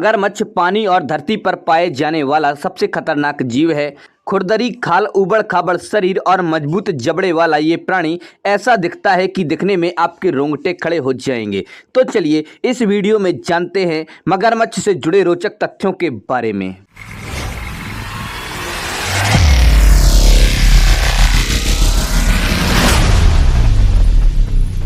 मगरमच्छ पानी और धरती पर पाए जाने वाला सबसे खतरनाक जीव है। खुरदरी खाल, उबड़ खाबड़ शरीर और मजबूत जबड़े वाला ये प्राणी ऐसा दिखता है कि दिखने में आपके रोंगटे खड़े हो जाएंगे। तो चलिए इस वीडियो में जानते हैं मगरमच्छ से जुड़े रोचक तथ्यों के बारे में।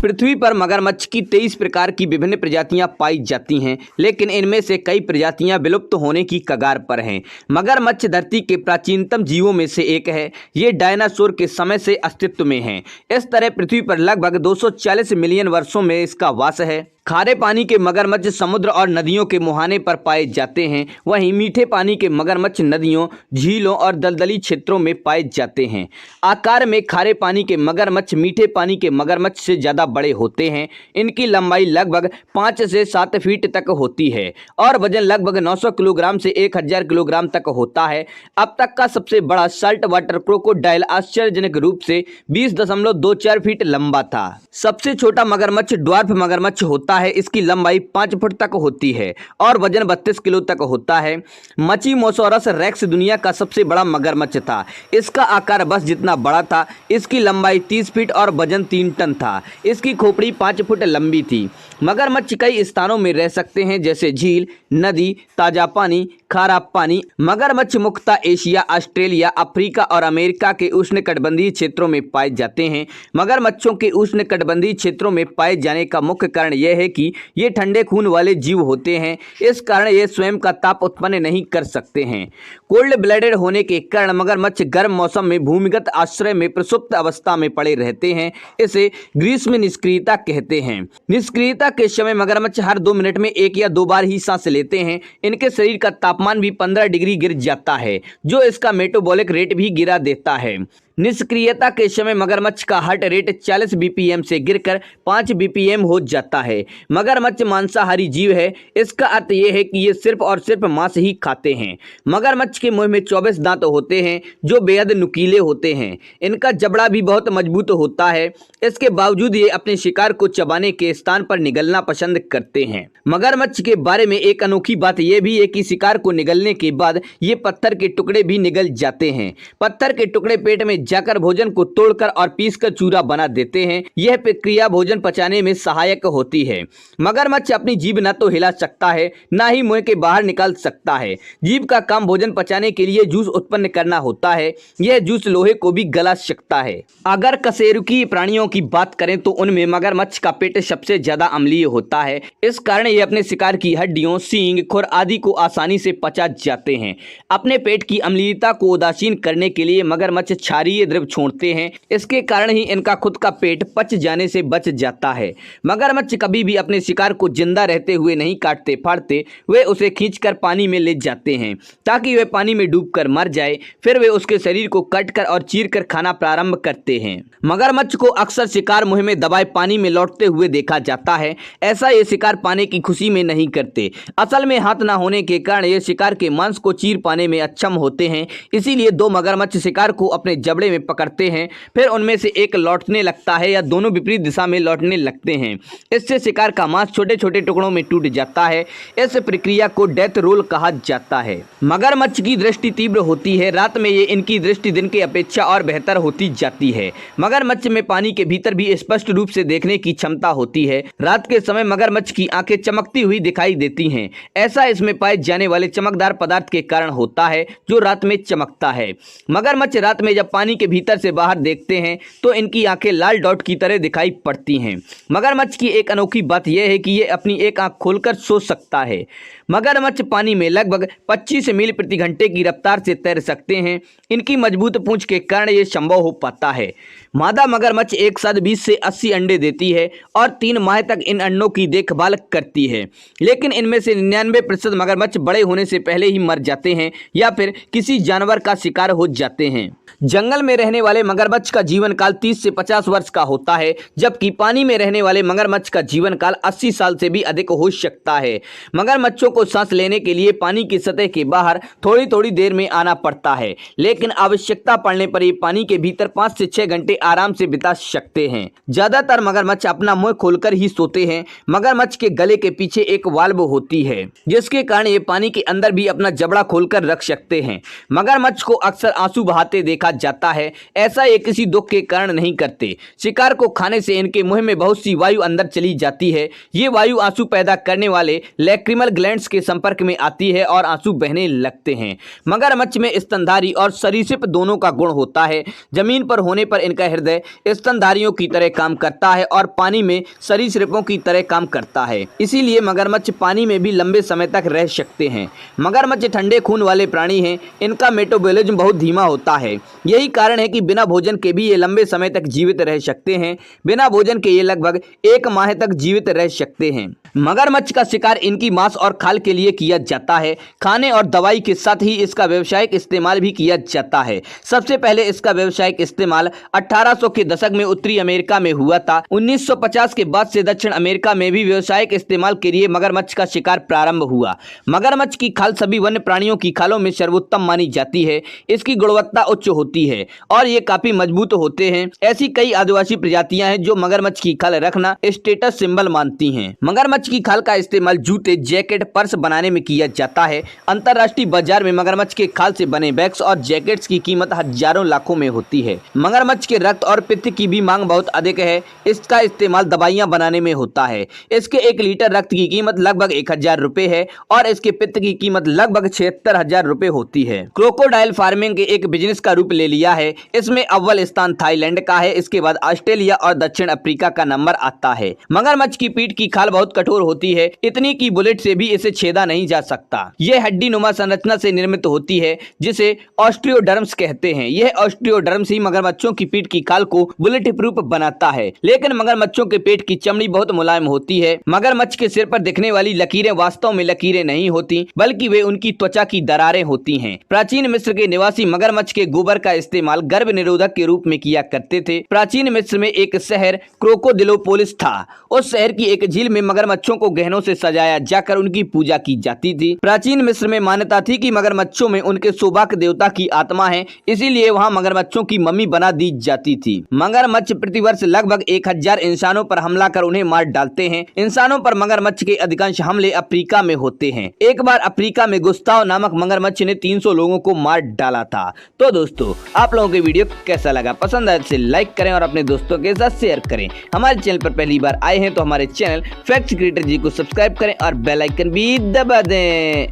पृथ्वी पर मगरमच्छ की 23 प्रकार की विभिन्न प्रजातियां पाई जाती हैं, लेकिन इनमें से कई प्रजातियां विलुप्त होने की कगार पर हैं। मगरमच्छ धरती के प्राचीनतम जीवों में से एक है। ये डायनासोर के समय से अस्तित्व में हैं। इस तरह पृथ्वी पर लगभग 240 मिलियन वर्षों में इसका वास है। खारे पानी के मगरमच्छ समुद्र और नदियों के मुहाने पर पाए जाते हैं। वहीं मीठे पानी के मगरमच्छ नदियों, झीलों और दलदली क्षेत्रों में पाए जाते हैं। आकार में खारे पानी के मगरमच्छ मीठे पानी के मगरमच्छ से ज़्यादा बड़े होते हैं। इनकी लंबाई लगभग 5 से 7 फीट तक होती है और वजन लगभग 900 किलोग्राम से 1000 किलोग्राम तक होता है। अब तक का सबसे बड़ा साल्ट वाटर क्रोकोडाइल आश्चर्यजनक रूप से 20.24 फीट लंबा था। सबसे छोटा मगरमच्छ ड्वार्फ मगरमच्छ होता है। इसकी लंबाई 5 फुट तक होती है और वजन 32 किलो तक होता है। मचीमोसॉरस रेक्स दुनिया का सबसे बड़ा मगरमच्छ था। इसका आकार बस जितना बड़ा था। इसकी लंबाई 30 फीट और वजन 3 टन था। इसकी खोपड़ी 5 फुट लंबी थी। मगरमच्छ कई स्थानों में रह सकते हैं, जैसे झील, नदी, ताजा पानी, खारा पानी। मगरमच्छ मुख्यतः एशिया, ऑस्ट्रेलिया, अफ्रीका और अमेरिका के उष्णकटिबंधीय क्षेत्रों में पाए जाते हैं। मगरमच्छों के उष्णकटिबंधीय क्षेत्रों में पाए जाने का मुख्य कारण यह है कि ये ठंडे खून वाले जीव होते हैं। इस कारण ये स्वयं का ताप उत्पन्न नहीं कर सकते हैं। कोल्ड ब्लडेड होने के कारण मगरमच्छ गर्म मौसम में भूमिगत आश्रय में प्रसुप्त अवस्था में पड़े रहते हैं। इसे ग्रीष्म निष्क्रियता कहते हैं। निष्क्रियता के समय मगरमच्छ हर 2 मिनट में 1 या 2 बार ही सांस लेते हैं। इनके शरीर का तापमान भी 15 डिग्री गिर जाता है, जो इसका मेटाबॉलिक रेट भी गिरा देता है। निष्क्रियता के समय मगरमच्छ का हार्ट रेट 40 बीपीएम से गिरकर 5 बीपीएम हो जाता है। मगरमच्छ मांसाहारी जीव है। इसका अर्थ यह है कि ये सिर्फ और सिर्फ मांस ही खाते हैं। मगरमच्छ के मुंह में 24 दांत होते हैं, जो बेहद नुकीले होते हैं। इनका जबड़ा भी बहुत मजबूत होता है। इसके बावजूद ये अपने शिकार को चबाने के स्थान पर निगलना पसंद करते हैं। मगरमच्छ के बारे में एक अनोखी बात यह भी है कि शिकार को निगलने के बाद ये पत्थर के टुकड़े भी निगल जाते हैं। पत्थर के टुकड़े पेट में जाकर भोजन को तोड़कर और पीसकर चूरा बना देते हैं। यह प्रक्रिया भोजन पचाने में सहायक होती है। मगरमच्छ अपनी जीभ न तो हिला सकता है, न ही मुंह के बाहर निकाल सकता है। जीभ का काम भोजन पचाने के लिए जूस उत्पन्न करना होता है। यह जूस लोहे को भी गला सकता है। अगर कशेरुकी प्राणियों की बात करें तो उनमें मगरमच्छ का पेट सबसे ज्यादा अम्लीय होता है। इस कारण ये अपने शिकार की हड्डियों, सींग, खुर आदि को आसानी से पचा जाते हैं। अपने पेट की अम्लीयता को उदासीन करने के लिए मगरमच्छ क्षारीय द्रव छोड़ते हैं। इसके कारण ही इनका खुद का पेट पच जाने से बच जाता है। मगरमच्छ कभी भी अपने शिकार को जिंदा रहते हुए नहीं काटते फाड़ते। वे उसे खींचकर पानी में ले जाते हैं ताकि वे पानी में डूबकर मर जाए। फिर वे उसके शरीर को काटकर और चीरकर खाना प्रारंभ करते हैं। मगरमच्छ को अक्सर शिकार मुंह में दबाए पानी में लौटते हुए देखा जाता है। ऐसा ये शिकार पाने की खुशी में नहीं करते। असल में हाथ न होने के कारण ये शिकार के मांस को चीर पाने में अक्षम होते हैं। इसीलिए 2 मगरमच्छ शिकार को अपने जबड़े में पकड़ते हैं। फिर उनमें से एक लौटने लगता है या दोनों विपरीत दिशा में लौटने लगते हैं। इससे शिकार का मांस छोटे छोटे टुकड़ों में टूट जाता है। इस प्रक्रिया को डेथ रोल कहा जाता है। मगरमच्छ की दृष्टि तीव्र होती है। रात में ये इनकी दृष्टि दिन की अपेक्षा और बेहतर होती जाती है। मगरमच्छ में पानी के भीतर भी स्पष्ट रूप से देखने की क्षमता होती है। रात के समय मगरमच्छ की आंखें चमकती हुई दिखाई देती हैं। ऐसा इसमें पाए जाने वाले चमकदार पदार्थ के कारण होता है, जो रात में चमकता है। मगरमच्छ रात में जब पानी के भीतर से बाहर देखते हैं तो इनकी आंखें लाल डॉट की तरह दिखाई पड़ती हैं। मगरमच्छ की एक अनोखी बात यह है कि यह अपनी एक आंख खोलकर सो सकता है। मगरमच्छ पानी में लगभग 25 मील प्रति घंटे की रफ्तार से तैर सकते हैं। इनकी मजबूत पूंछ के कारण यह संभव हो पाता है। मादा मगरमच्छ एक साथ 20 से 80 अंडे देती है और 3 माह तक इन अंडों की देखभाल करती है। लेकिन इनमें से 99% मगरमच्छ बड़े होने से पहले ही मर जाते हैं या फिर किसी जानवर का शिकार हो जाते हैं। जंगल जंगल में रहने वाले मगरमच्छ का जीवन काल 30 से 50 वर्ष का होता है, जबकि पानी में रहने वाले मगरमच्छ का जीवन काल 80 साल से भी अधिक हो सकता है। मगरमच्छों को सांस लेने के लिए पानी की सतह के बाहर थोड़ी थोड़ी देर में आना पड़ता है, लेकिन आवश्यकता पड़ने पर ये पानी के भीतर 5 से 6 घंटे आराम से बिता सकते हैं। ज्यादातर मगरमच्छ अपना मुंह खोलकर ही सोते हैं। मगरमच्छ के गले के पीछे एक वाल्व होती है, जिसके कारण ये पानी के अंदर भी अपना जबड़ा खोलकर रख सकते हैं। मगरमच्छ को अक्सर आंसू बहाते देखा जाता है। ऐसा ये किसी दुख के कारण नहीं करते। शिकार को खाने से इनके मुंह में बहुत सी वायु अंदर चली जाती है। ये वायु आंसू पैदा करने वाले लैक्रिमल ग्लैंड्स के संपर्क में आती है और आंसू बहने लगते हैं। मगरमच्छ में स्तनधारी और सरीसृप दोनों का गुण होता है। जमीन पर होने पर इनका हृदय स्तनधारियों की तरह काम करता है और पानी में सरीसृपों की तरह काम करता है। इसीलिए मगरमच्छ पानी में भी लंबे समय तक रह सकते हैं। मगरमच्छ ठंडे खून वाले प्राणी हैं। इनका मेटाबॉलिज्म बहुत धीमा होता है। यही कारण है कि बिना भोजन के भी ये लंबे समय तक जीवित रह सकते हैं। बिना भोजन के ये लगभग 1 माह तक जीवित रह सकते हैं। मगरमच्छ का शिकार इनकी मांस और खाल के लिए किया जाता है। खाने और दवाई के साथ ही इसका व्यावसायिक इस्तेमाल भी किया जाता है। सबसे पहले इसका व्यावसायिक इस्तेमाल 1800 के दशक में उत्तरी अमेरिका में हुआ था। 1950 के बाद से दक्षिण अमेरिका में भी व्यावसायिक इस्तेमाल के लिए मगरमच्छ का शिकार प्रारंभ हुआ। मगरमच्छ की खाल सभी वन्य प्राणियों की खालों में सर्वोत्तम मानी जाती है। इसकी गुणवत्ता उच्च होती है और ये काफी मजबूत होते हैं। ऐसी कई आदिवासी प्रजातियां हैं जो मगरमच्छ की खाल रखना स्टेटस सिंबल मानती हैं। मगरमच्छ की खाल का इस्तेमाल जूते, जैकेट, पर्स बनाने में किया जाता है। अंतर्राष्ट्रीय बाजार में मगरमच्छ के खाल से बने बैग्स और जैकेट्स की कीमत हजारों लाखों में होती है। मगरमच्छ के रक्त और पित्त की भी मांग बहुत अधिक है। इसका इस्तेमाल दवाइयां बनाने में होता है। इसके 1 लीटर रक्त की कीमत लगभग 1000 रुपए है और इसके पित्त की कीमत लगभग 76,000 रुपए होती है। क्रोकोडाइल फार्मिंग के एक बिजनेस का रूप ले लिया है। इसमें अव्वल स्थान थाईलैंड का है। इसके बाद ऑस्ट्रेलिया और दक्षिण अफ्रीका का नंबर आता है। मगरमच्छ की पीठ की खाल बहुत कठोर होती है, इतनी कि बुलेट से भी इसे छेदा नहीं जा सकता। यह हड्डी नुमा संरचना से निर्मित होती है, जिसे ऑस्टियोडर्म्स कहते हैं। यह ऑस्टियोडर्म्स ही मगरमच्छों की पीठ की खाल को बुलेट प्रूफ बनाता है। लेकिन मगरमच्छों के पेट की चमड़ी बहुत मुलायम होती है। मगरमच्छ के सिर पर दिखने वाली लकीरें वास्तव में लकीरें नहीं होती, बल्कि वे उनकी त्वचा की दरारें होती हैं। प्राचीन मिस्र के निवासी मगरमच्छ के गोबर का इस्तेमाल गर्भ निरोधक के रूप में किया करते थे। प्राचीन मिस्र में एक शहर क्रोकोडिलोपोलिस था। उस शहर की एक झील में मगरमच्छों को गहनों से सजाया जाकर उनकी पूजा की जाती थी। प्राचीन मिस्र में मान्यता थी कि मगरमच्छों में उनके सौभाग्य देवता की आत्मा है, इसीलिए वहां मगरमच्छों की मम्मी बना दी जाती थी। मगरमच्छ प्रतिवर्ष लगभग 1000 इंसानों पर हमला कर उन्हें मार डालते हैं। इंसानों पर मगरमच्छ के अधिकांश हमले अफ्रीका में होते हैं। एक बार अफ्रीका में गुस्ताव नामक मगरमच्छ ने 300 लोगों को मार डाला था। तो दोस्तों, आप लोगों को वीडियो कैसा लगा? पसंद आए तो लाइक करें और अपने दोस्तों के साथ शेयर करें। हमारे चैनल पर पहली बार आए हैं तो हमारे चैनल फैक्ट्स क्रिएटर जी को सब्सक्राइब करें और बेल आइकन भी दबा दें।